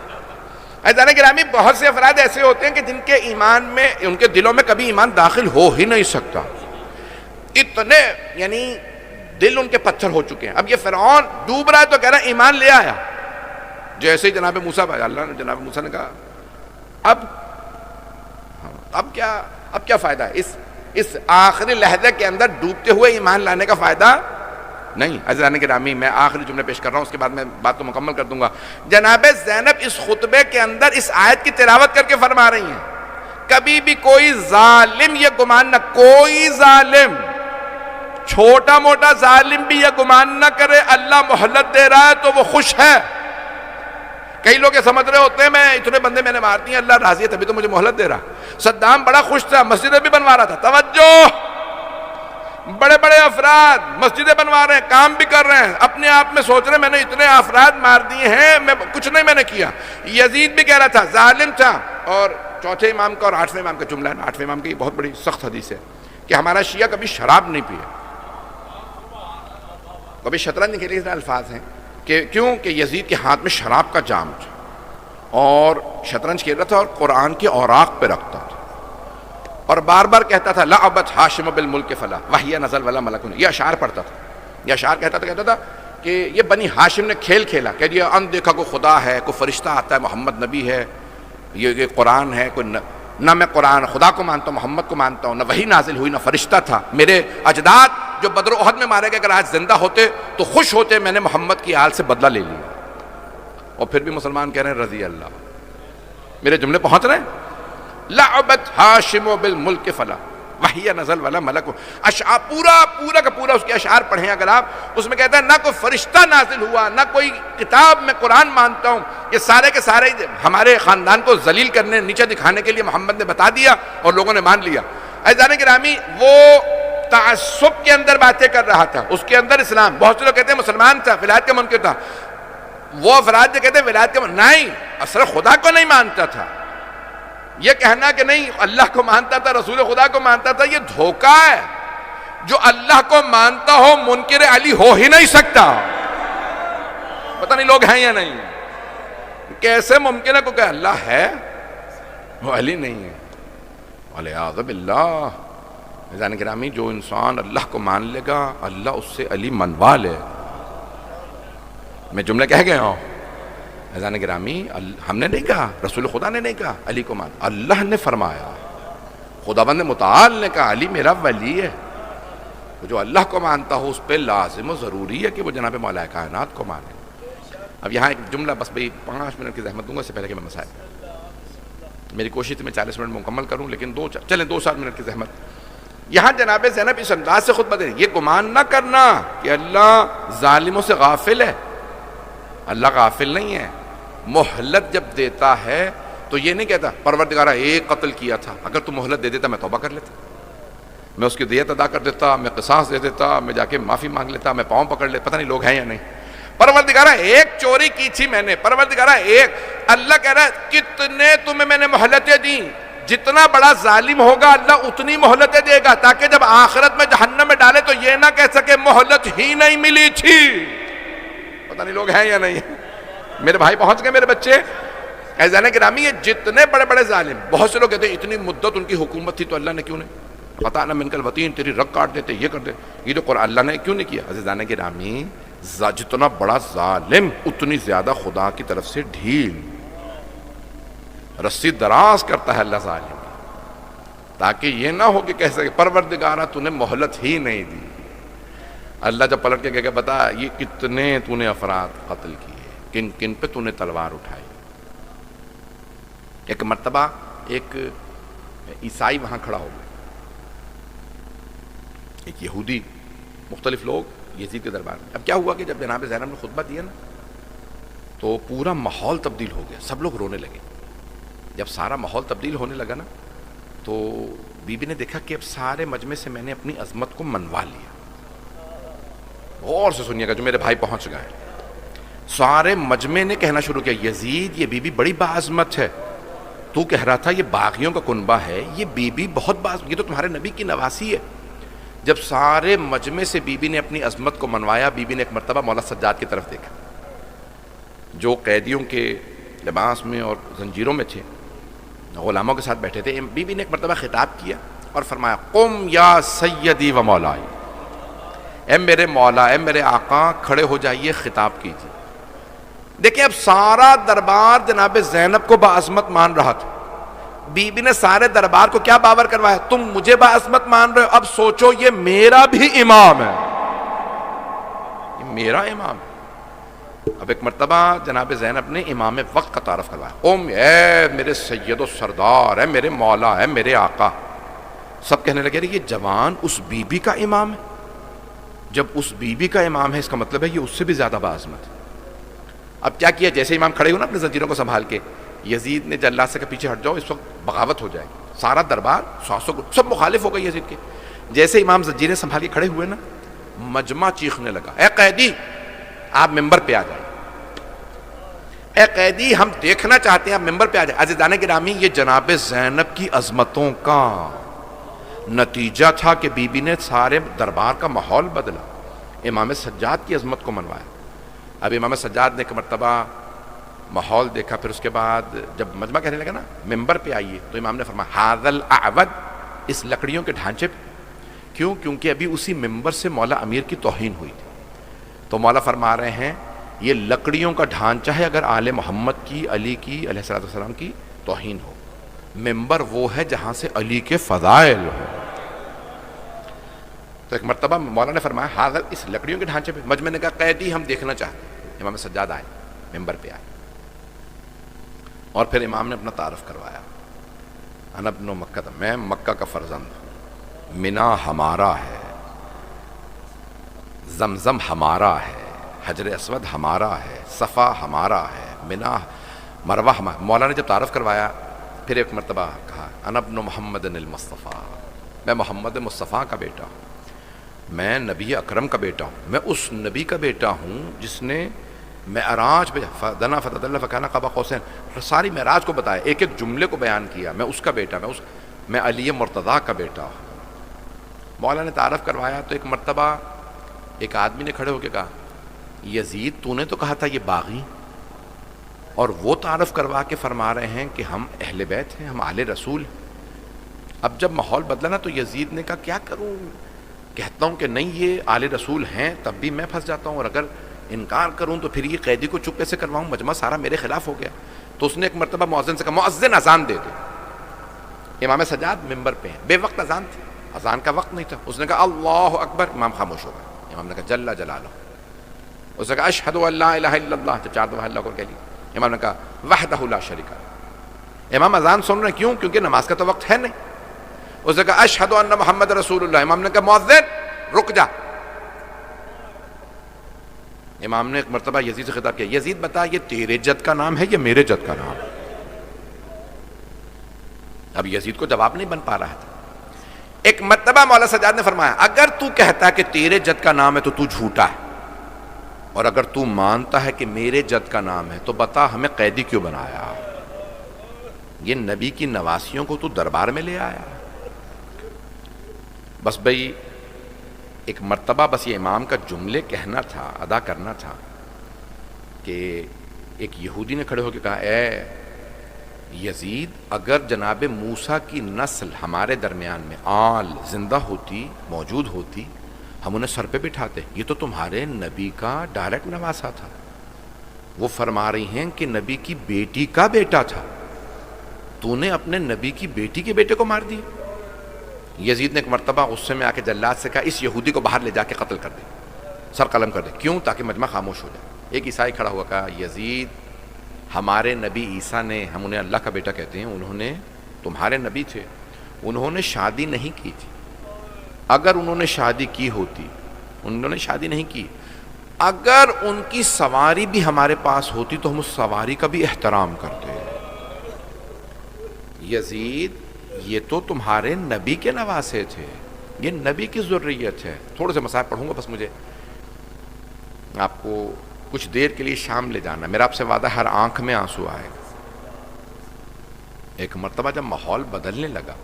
عزیزان گرامی بہت سے افراد ایسے ہوتے ہیں کہ جن کے ایمان میں، ان کے دلوں میں کبھی ایمان داخل ہو ہی نہیں سکتا، اتنے یعنی دل ان کے پتھر ہو چکے ہیں. اب یہ فرعون ڈوب رہا ہے تو کہہ رہا ہے ایمان لے آیا. جیسے ہی جناب موسیٰ بھائی، اللہ نے جناب موسیٰ نے کہا اب کیا فائدہ ہے اس آخری لحظے کے اندر ڈوبتے ہوئے ایمان لانے کا فائدہ نہیں. عزیزان گرامی میں آخری جملے پیش کر رہا ہوں، اس کے بعد میں بات کو مکمل کر دوں گا. جناب زینب اس خطبے کے اندر اس آیت کی تلاوت کر کے فرما رہی ہیں کبھی بھی کوئی ظالم یہ گمان نہ، کوئی ظالم، چھوٹا موٹا ظالم بھی یہ گمان نہ کرے اللہ مہلت دے رہا ہے تو وہ خوش ہے. کئی لوگ یہ سمجھ رہے ہوتے ہیں میں اتنے بندے میں نے مار دیے اللہ راضی ہے تبھی تو مجھے مہلت دے رہا. صدام بڑا خوش تھا, مسجدیں بھی بنوا رہا تھا. توجہ, بڑے بڑے افراد مسجدیں بنوا رہے ہیں, کام بھی کر رہے ہیں, اپنے آپ میں سوچ رہے ہیں میں نے اتنے افراد مار دیے ہیں, میں کچھ نہیں میں نے کیا. یزید بھی کہہ رہا تھا ظالم تھا. اور چوتھے امام کا اور آٹھویں امام کا جملہ ہے, آٹھویں امام کی بہت بڑی سخت حدیث ہے کہ ہمارا شیعہ کبھی شراب نہیں پیا, کبھی شطرنج نہیں کھیلی. اس الفاظ ہیں کہ کیوں کہ یزید کے ہاتھ میں شراب کا جام تھا اور شطرنج کھیل رہا تھا اور قرآن کے اوراق پہ رکھتا تھا اور بار بار کہتا تھا لعبت ہاشم بالملک فلا وحی نزل ولا ملکن. یہ اشعار پڑھتا تھا, یہ اشعار کہتا تھا کہ یہ بنی ہاشم نے کھیل کھیلا, کہہ دیا ان دیکھا کوئی خدا ہے, کوئی فرشتہ آتا ہے, محمد نبی ہے, یہ قرآن ہے, کوئی نہ میں قرآن خدا کو مانتا ہوں, محمد کو مانتا ہوں, نہ وحی نازل ہوئی, نہ فرشتہ تھا. میرے اجداد جو بدر و احد میں مارے گئے اگر آج زندہ ہوتے تو خوش ہوتے, میں نے محمد کی آل سے بدلہ لے لیا. اور پھر بھی مسلمان کہہ رہے ہیں رضی اللہ. میرے جملے پہنچ رہے ہیں؟ لعبت ہاشم بالملک فلا وحی نزل ولا ملک. اشعار پورا کا پورا اس کے اشعار پڑھیں اگر آپ, اس میں کہتا ہے نہ کوئی فرشتہ نازل ہوا, نہ کوئی کتاب, میں قرآن مانتا ہوں. یہ سارے کے سارے ہمارے خاندان کو ذلیل کرنے, نیچے دکھانے کے لیے محمد نے بتا دیا اور لوگوں نے مان لیا. عزیزان گرامی, وہ تعصب کے اندر باتیں کر رہا تھا, اس کے اندر اسلام. بہت سے لوگ کہتے ہیں مسلمان تھا, ولایت کا منکر تھا. وہ افراد جو کہتے ہیں ولایت کا نہیں, اصل خدا کو نہیں مانتا تھا. یہ کہنا کہ نہیں اللہ کو مانتا تھا, رسول خدا کو مانتا تھا, یہ دھوکہ ہے. جو اللہ کو مانتا ہو منکر علی ہو ہی نہیں سکتا. پتہ نہیں لوگ ہیں یا نہیں, کیسے ممکن ہے کہ اللہ ہے وہ علی نہیں ہے. والعیاذ باللہ. عزیزان گرامی, جو انسان اللہ کو مان لے گا اللہ اس سے علی منوا لے. میں جملے کہہ گیا ہوں. عزیزان گرامی, ہم نے نہیں کہا, رسول خدا نے نہیں کہا علی کو مان, اللہ نے فرمایا, خداوند متعال نے کہا علی میرا ولی ہے. جو اللہ کو مانتا ہو اس پہ لازم و ضروری ہے کہ وہ جناب مولا کائنات کو مانے. اب یہاں ایک جملہ بس بھئی 5 منٹ کی زحمت دوں گا اس سے پہلے کہ میں مسائل, میری کوشش تھی میں 40 منٹ میں مکمل کروں, لیکن 2-4 منٹ کی زحمت. یہاں جناب زینب اس انداز سے خطبہ دیں, یہ گمان نہ کرنا کہ اللہ ظالموں سے غافل ہے. اللہ غافل نہیں ہے. مہلت جب دیتا ہے تو یہ نہیں کہتا پروردگارہ ایک قتل کیا تھا, اگر تو مہلت دے دیتا میں توبہ کر لیتا, میں اس کی دیت ادا کر دیتا, میں قصاص دے دیتا, میں جا کے معافی مانگ لیتا, میں پاؤں پکڑ لیتا. پتہ نہیں لوگ ہیں یا نہیں. پروردگارہ ایک چوری کی تھی میں نے, پروردگارہ ایک. اللہ کہہ رہا ہے کتنے تمہیں میں نے مہلتیں دیں, جتنا بڑا ظالم ہوگا اللہ اتنی مہلتیں دے گا تاکہ جب آخرت میں جہنم میں ڈالے تو یہ نہ کہہ سکے مہلت ہی نہیں ملی تھی. پتہ نہیں لوگ ہیں یا نہیں. میرے بھائی پہنچ گئے, میرے بچے. عزیزان گرامی, یہ جتنے بڑے بڑے ظالم, بہت سے لوگ کہتے ہیں اتنی مدت ان کی حکومت تھی تو اللہ نے کیوں نہیں, پتہ نہ منکل وطین, تیری رگ کاٹ دیتے, یہ کر دے, یہ جو قرآن اللہ نے کیوں نہیں کیا. عزیزان گرامی, جتنا بڑا ظالم اتنی زیادہ خدا کی طرف سے ڈھیل, رسی دراز کرتا ہے اللہ ظالم, تاکہ یہ نہ ہو کہ کہہ سکے پروردگارہ تو نے مہلت ہی نہیں دی. اللہ جب پلٹ کے کہہ بتا یہ کتنے تو نے افراد قتل کیے, کن کن پہ تو نے تلوار اٹھائی. ایک مرتبہ ایک عیسائی وہاں کھڑا ہو گیا, ایک یہودی, مختلف لوگ یزید کے دربار میں. اب کیا ہوا کہ جب جناب زینب نے خطبہ دیا نا تو پورا ماحول تبدیل ہو گیا, سب لوگ رونے لگے. جب سارا ماحول تبدیل ہونے لگا نا تو بی بی نے دیکھا کہ اب سارے مجمع سے میں نے اپنی عظمت کو منوا لیا. غور سے سنیے گا جو میرے بھائی پہنچ گئے. سارے مجمع نے کہنا شروع کیا یزید یہ بی بی بڑی باعظمت ہے, تو کہہ رہا تھا یہ باغیوں کا کنبہ ہے, یہ بی بی بہت باعظمت, یہ تو تمہارے نبی کی نواسی ہے. جب سارے مجمع سے بی بی نے اپنی عظمت کو منوایا, بی بی نے ایک مرتبہ مولا سجاد کی طرف دیکھا جو قیدیوں کے لباس میں اور زنجیروں میں تھے, غلاموں کے ساتھ بیٹھے تھے. بی بی نے ایک مرتبہ خطاب کیا اور فرمایا قم یا سیدی و مولائی, اے میرے مولا, اے میرے آقا, کھڑے ہو جائیے, خطاب کیجیے. دیکھیں اب سارا دربار جناب زینب کو باعظمت مان رہا تھا. بی بی نے سارے دربار کو کیا باور کروایا, تم مجھے باعظمت مان رہے ہو, اب سوچو یہ میرا بھی امام ہے, یہ میرا امام ہے. اب ایک مرتبہ جناب زینب نے امام وقت کا تعارف کروایا, قم اے میرے سید و سردار, اے میرے مولا, اے میرے آقا. سب کہنے لگے یہ جوان اس بی بی کا امام ہے. جب اس بی بی کا امام ہے اس کا مطلب ہے یہ اس سے بھی زیادہ باعظمت ہے. اب کیا کیا، جیسے امام کھڑے ہو نا اپنے زنجیروں کو سنبھال کے، یزید نے جلاد سے کہ پیچھے ہٹ جاؤ، اس وقت بغاوت ہو جائے گی، سارا دربار سب مخالف ہو گئے یزید کے. جیسے امام زنجیریں سنبھال کے کھڑے ہوئے نا، مجمع چیخنے لگا، اے قیدی آپ ممبر پہ آ جائیں، اے قیدی ہم دیکھنا چاہتے ہیں آپ ممبر پہ آ جائیں. عزیزان گرامی، یہ جناب زینب کی عظمتوں کا نتیجہ تھا کہ بی بی نے سارے دربار کا ماحول بدلا، امام سجاد کی عظمت کو منوایا. اب امام سجاد نے ایک مرتبہ ماحول دیکھا، پھر اس کے بعد جب مجمع کہنے لگا نا ممبر پہ آئیے، تو امام نے فرمایا ھذا الاعود، اس لکڑیوں کے ڈھانچے پہ. کیوں؟ کیونکہ ابھی اسی ممبر سے مولا امیر کی توہین ہوئی تھی. تو مولا فرما رہے ہیں یہ لکڑیوں کا ڈھانچہ ہے اگر آل محمد کی، علی کی علیہ الصلوۃ والسلام کی توہین ہو. ممبر وہ ہے جہاں سے علی کے فضائل ہو. تو ایک مرتبہ مولا نے فرمایا ھذا، اس لکڑیوں کے ڈھانچے پہ. مجمع نے کہا قیدی ہم دیکھنا چاہتے ہیں. امام سجاد آئے، ممبر پہ آئے، اور پھر امام نے اپنا تعارف کروایا، انا ابن مکہ، میں مکہ کا فرزند ہوں، منا ہمارا ہے، زمزم ہمارا ہے، حجر اسود ہمارا ہے، صفا ہمارا ہے، منا مروہ ہمارا. مولا نے جب تعارف کروایا پھر ایک مرتبہ کہا انا ابن محمد المصطفیٰ، میں محمد مصطفیٰ کا بیٹا ہوں، میں نبی اکرم کا بیٹا ہوں، میں اس نبی کا بیٹا ہوں جس نے معراج پہ فدنا فتدلى فكان قاب قوسين، ساری معراج کو بتایا، ایک ایک جملے کو بیان کیا. میں اس کا بیٹا، میں علی مرتضیٰ کا بیٹا ہوں. مولا نے تعارف کروایا تو ایک مرتبہ ایک آدمی نے کھڑے ہو کے کہا یزید تو نے تو کہا تھا یہ باغی، اور وہ تعارف کروا کے فرما رہے ہیں کہ ہم اہل بیت ہیں، ہم آل رسول ہیں. اب جب ماحول بدلا نا تو یزید نے کہا کیا کروں، کہتا ہوں کہ نہیں یہ آل رسول ہیں تب بھی میں پھنس جاتا ہوں، اور اگر انکار کروں تو پھر یہ قیدی کو چپ کیسے کرواؤں، مجمع سارا میرے خلاف ہو گیا. تو اس نے ایک مرتبہ مؤذن سے کہا مؤذن اذان دے دے. امام سجاد ممبر پہ ہیں، بے وقت اذان تھی، اذان کا وقت نہیں تھا. اس نے کہا اللہ اکبر، امام خاموش ہو گئے. امام نے کہا جل جلالہ. اس نے کہا اشہد ان لا الہ الا اللہ، جب 4 دفعہ اللہ کو کہہ لی. امام نے کہا وحدہ لا شریک لہ. امام اذان سن رہے ہیں، کیوں؟ کیونکہ نماز کا تو وقت ہے نہیں. اس نے کہا اشہد ان محمد رسول اللہ. امام نے کہا مؤذن رک جا. امام نے ایک مرتبہ یزید سے خطاب کیا، یزید بتا یہ تیرے جد کا نام ہے یا میرے جد کا نام؟ اب یزید کو جواب نہیں بن پا رہا تھا. ایک مرتبہ مولا سجاد نے فرمایا اگر تو کہتا ہے کہ تیرے جد کا نام ہے تو تو جھوٹا ہے، اور اگر تو مانتا ہے کہ میرے جد کا نام ہے تو بتا ہمیں قیدی کیوں بنایا؟ یہ نبی کی نواسیوں کو تو دربار میں لے آیا. بس بھئی ایک مرتبہ بس یہ امام کا جملے کہنا تھا، ادا کرنا تھا کہ ایک یہودی نے کھڑے ہو کے کہا اے یزید اگر جناب موسیٰ کی نسل ہمارے درمیان میں آل زندہ ہوتی، موجود ہوتی، ہم انہیں سر پہ بٹھاتے. یہ تو تمہارے نبی کا ڈائریکٹ نواسا تھا. وہ فرما رہی ہیں کہ نبی کی بیٹی کا بیٹا تھا، تو نے اپنے نبی کی بیٹی کے بیٹے کو مار دیا. یزید نے ایک مرتبہ غصے میں آ کے جلاد سے کہا اس یہودی کو باہر لے جا کے قتل کر دے، سر قلم کر دے. کیوں؟ تاکہ مجمع خاموش ہو جائے. ایک عیسائی کھڑا ہوا کہا یزید ہمارے نبی عیسیٰ نے، ہم انہیں اللہ کا بیٹا کہتے ہیں، انہوں نے تمہارے نبی تھے، انہوں نے شادی نہیں کی تھی. اگر انہوں نے شادی کی ہوتی، انہوں نے شادی نہیں کی، اگر ان کی سواری بھی ہمارے پاس ہوتی تو ہم اس سواری کا بھی احترام کرتے. یزید یہ تو تمہارے نبی کے نواسے تھے، یہ نبی کی ذریت ہے. تھوڑے سے مسائل پڑھوں گا، بس مجھے آپ کو کچھ دیر کے لیے شام لے جانا. میرا آپ سے وعدہ ہر آنکھ میں آنسو آئے گا. ایک مرتبہ جب ماحول بدلنے لگا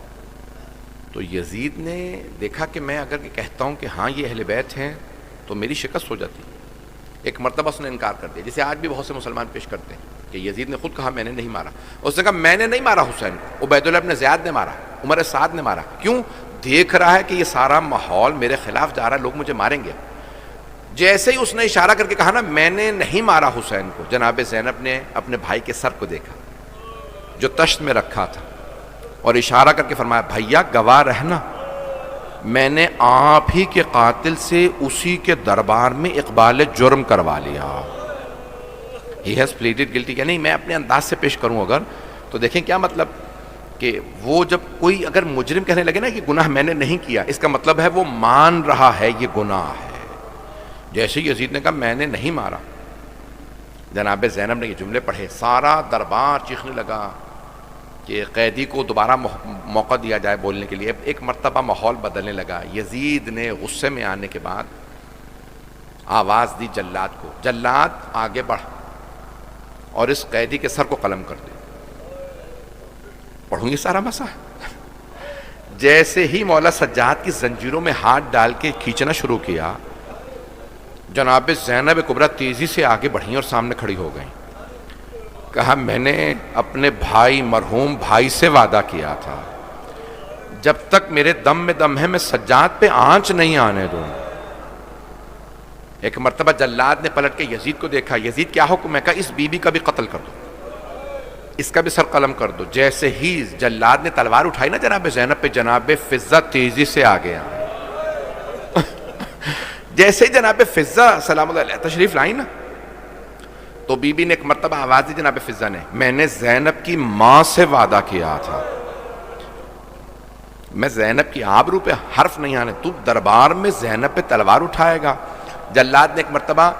تو یزید نے دیکھا کہ میں اگر کہتا ہوں کہ ہاں یہ اہل بیت ہیں تو میری شکست ہو جاتی. ایک مرتبہ اس نے انکار کر دیا، جسے آج بھی بہت سے مسلمان پیش کرتے ہیں کہ یزید نے خود کہا میں نے نہیں مارا. اس نے کہا میں نے نہیں مارا حسین کو، عبید اللہ ابن زیاد نے مارا، عمر سعد نے مارا. کیوں؟ دیکھ رہا ہے کہ یہ سارا ماحول میرے خلاف جا رہا ہے، لوگ مجھے ماریں گے. جیسے ہی اس نے اشارہ کر کے کہا نا میں نے نہیں مارا حسین کو، جناب زینب نے اپنے بھائی کے سر کو دیکھا جو تشت میں رکھا تھا، اور اشارہ کر کے فرمایا بھیا گواہ رہنا، میں نے آپ ہی کے قاتل سے اسی کے دربار میں اقبال جرم کروا لیا. He has pleaded guilty. کہ نہیں میں اپنے انداز سے پیش کروں اگر تو دیکھیں کیا مطلب کہ وہ جب کوئی اگر مجرم کہنے لگے نا کہ گناہ میں نے نہیں کیا، اس کا مطلب ہے وہ مان رہا ہے یہ گناہ ہے. جیسے یزید نے کہا میں نے نہیں مارا، جناب زینب نے یہ جملے پڑھے، سارا دربار چیخنے لگا کہ قیدی کو دوبارہ موقع دیا جائے بولنے کے لیے۔ ایک مرتبہ ماحول بدلنے لگا۔ یزید نے غصے میں آنے کے بعد آواز دی جلاد کو، جلاد آگے بڑھ اور اس قیدی کے سر کو قلم کر دے۔ پڑھوں گی سارا مسئلہ۔ جیسے ہی مولا سجاد کی زنجیروں میں ہاتھ ڈال کے کھینچنا شروع کیا، جناب زینب کبریٰ تیزی سے آگے بڑھیں اور سامنے کھڑی ہو گئیں۔ کہا میں نے اپنے بھائی مرحوم بھائی سے وعدہ کیا تھا جب تک میرے دم میں دم ہے میں سجاد پہ آنچ نہیں آنے دوں۔ ایک مرتبہ جلاد نے پلٹ کے یزید کو دیکھا، یزید کیا حکم ہے؟ کہا اس بی بی کا بھی قتل کر دو، اس کا بھی سر قلم کر دو۔ جیسے ہی جلاد نے تلوار اٹھائی نا جناب زینب پہ، جناب فضہ تیزی سے آ گیا۔ جیسے ہی جناب فضہ سلام اللہ علیہ تشریف لائی نا، تو بی بی نے ایک مرتبہ آواز دی جناب فضہ نے، میں نے زینب کی ماں سے وعدہ کیا تھا میں زینب کی آبرو پہ حرف نہیں آنے، تو دربار میں زینب پہ تلوار اٹھائے گا۔ جلاد نے ایک مرتبہ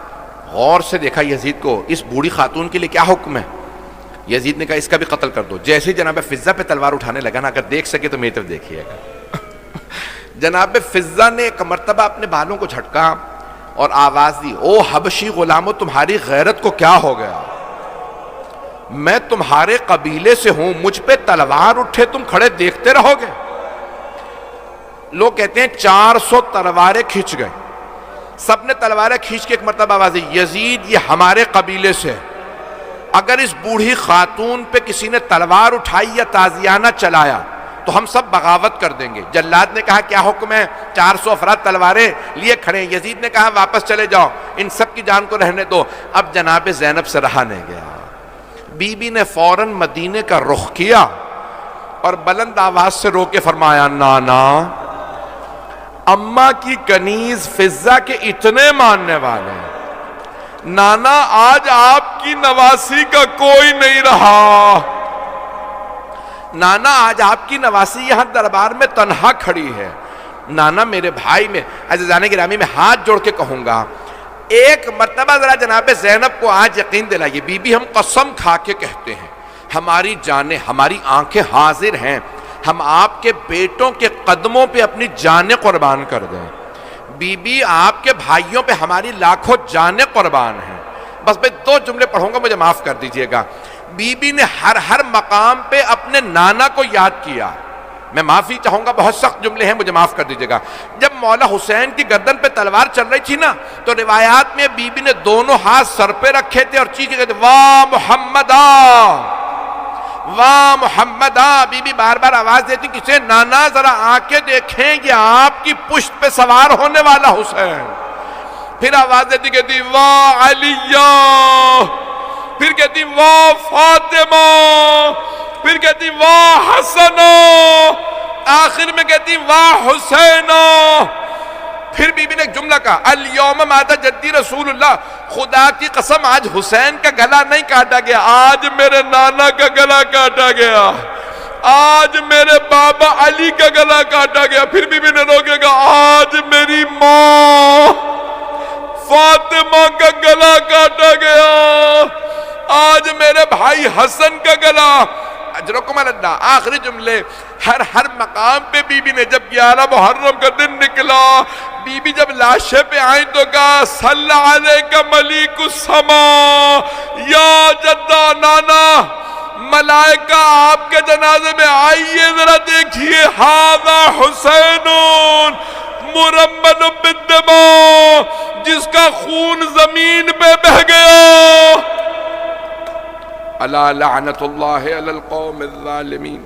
غور سے دیکھا یزید کو، اس بوڑھی خاتون کے لیے کیا حکم ہے؟ یزید نے کہا اس کا بھی قتل کر دو۔ جیسے ہی جناب فضہ پہ تلوار اٹھانے لگا نا، اگر دیکھ سکے تو میری طرف دیکھیے گا۔ جناب فضہ نے ایک مرتبہ اپنے بالوں کو جھٹکا اور آواز دی، او حبشی غلاموں تمہاری غیرت کو کیا ہو گیا؟ میں تمہارے قبیلے سے ہوں، مجھ پہ تلوار اٹھے تم کھڑے دیکھتے رہو گے؟ لوگ کہتے ہیں 400 تلواریں کھینچ گئے، سب نے تلواریں کھینچ کے ایک مرتبہ آواز دی، یزید یہ ہمارے قبیلے سے، اگر اس بوڑھی خاتون پہ کسی نے تلوار اٹھائی یا تازیانہ چلایا تو ہم سب بغاوت کر دیں گے۔ جلاد نے کہا کیا حکم ہے؟ 400 افراد تلواریں لیے کھڑے ہیں۔ یزید نے کہا واپس چلے جاؤ، ان سب کی جان کو رہنے دو۔ اب جناب زینب سے رہا نہیں گیا، بی بی نے فوراً مدینے کا رخ کیا اور بلند آواز سے رو کے فرمایا، نانا اماں کی کنیز فضہ کے اتنے ماننے والے ہیں، نانا آج آپ کی نواسی کا کوئی نہیں رہا، نانا آج آپ کی نواسی یہاں دربار میں تنہا کھڑی ہے۔ نانا میرے بھائی میں عزیزان گرامی میں ہاتھ جوڑ کے کہوں گا، ایک مرتبہ ذرا جناب زینب کو آج یقین دلائیے، بی بی ہم قسم کھا کے کہتے ہیں، ہماری جانیں ہماری آنکھیں حاضر ہیں، ہم آپ کے بیٹوں کے قدموں پہ اپنی جانیں قربان کر دیں۔ بی بی آپ کے بھائیوں پہ ہماری لاکھوں جانیں قربان ہیں۔ بس میں 2 جملے پڑھوں گا، مجھے معاف کر دیجئے گا۔ بی بی نے ہر مقام پہ اپنے نانا کو یاد کیا۔ میں معافی چاہوں گا، بہت سخت جملے ہیں، مجھے معاف کر دیجئے گا۔ جب مولا حسین کی گردن پہ تلوار چل رہی تھی نا، تو روایات میں بی بی نے دونوں ہاتھ سر پہ رکھے تھے اور چیخ کے کہتے واہ محمدہ، واہ محمدہ۔ بی بی بار بار آواز دیتی کسے؟ نانا ذرا آنکھیں دیکھیں یہ آپ کی پشت پہ سوار ہونے والا حسین۔ پھر آواز دیتی کہتی واہ علیہ، پھر کہتی واہ فاطمہ، پھر کہتی واہ حسن، آخر میں کہتی واہ حسین۔ پھر بی بی نے ایک جملہ کہا، الیوم مات جدی رسول اللہ، خدا کی قسم آج حسین کا گلا نہیں کاٹا گیا، آج میرے نانا کا گلا کاٹا گیا، آج میرے بابا علی کا گلا کاٹا گیا۔ پھر بی بی نے رو کے کہا آج میری ماں فاطمہ کا گلا کاٹا گیا، آج میرے بھائی حسن کا گلا۔ اجرکم اللہ۔ آخری جملے ہر مقام پہ بی بی نے، جب 11 محرم کا دن نکلا، بی بی جب لاشے پہ آئیں تو کہا صلی علیک ملیک السما، یا جدہ نانا ملائکہ آپ کے جنازے میں آئیے ذرا دیکھیے، ھذا حسین مرمد بالدماء، جس کا خون زمین پہ بہہ گیا۔ الا لعنت اللہ علی القوم الظالمین۔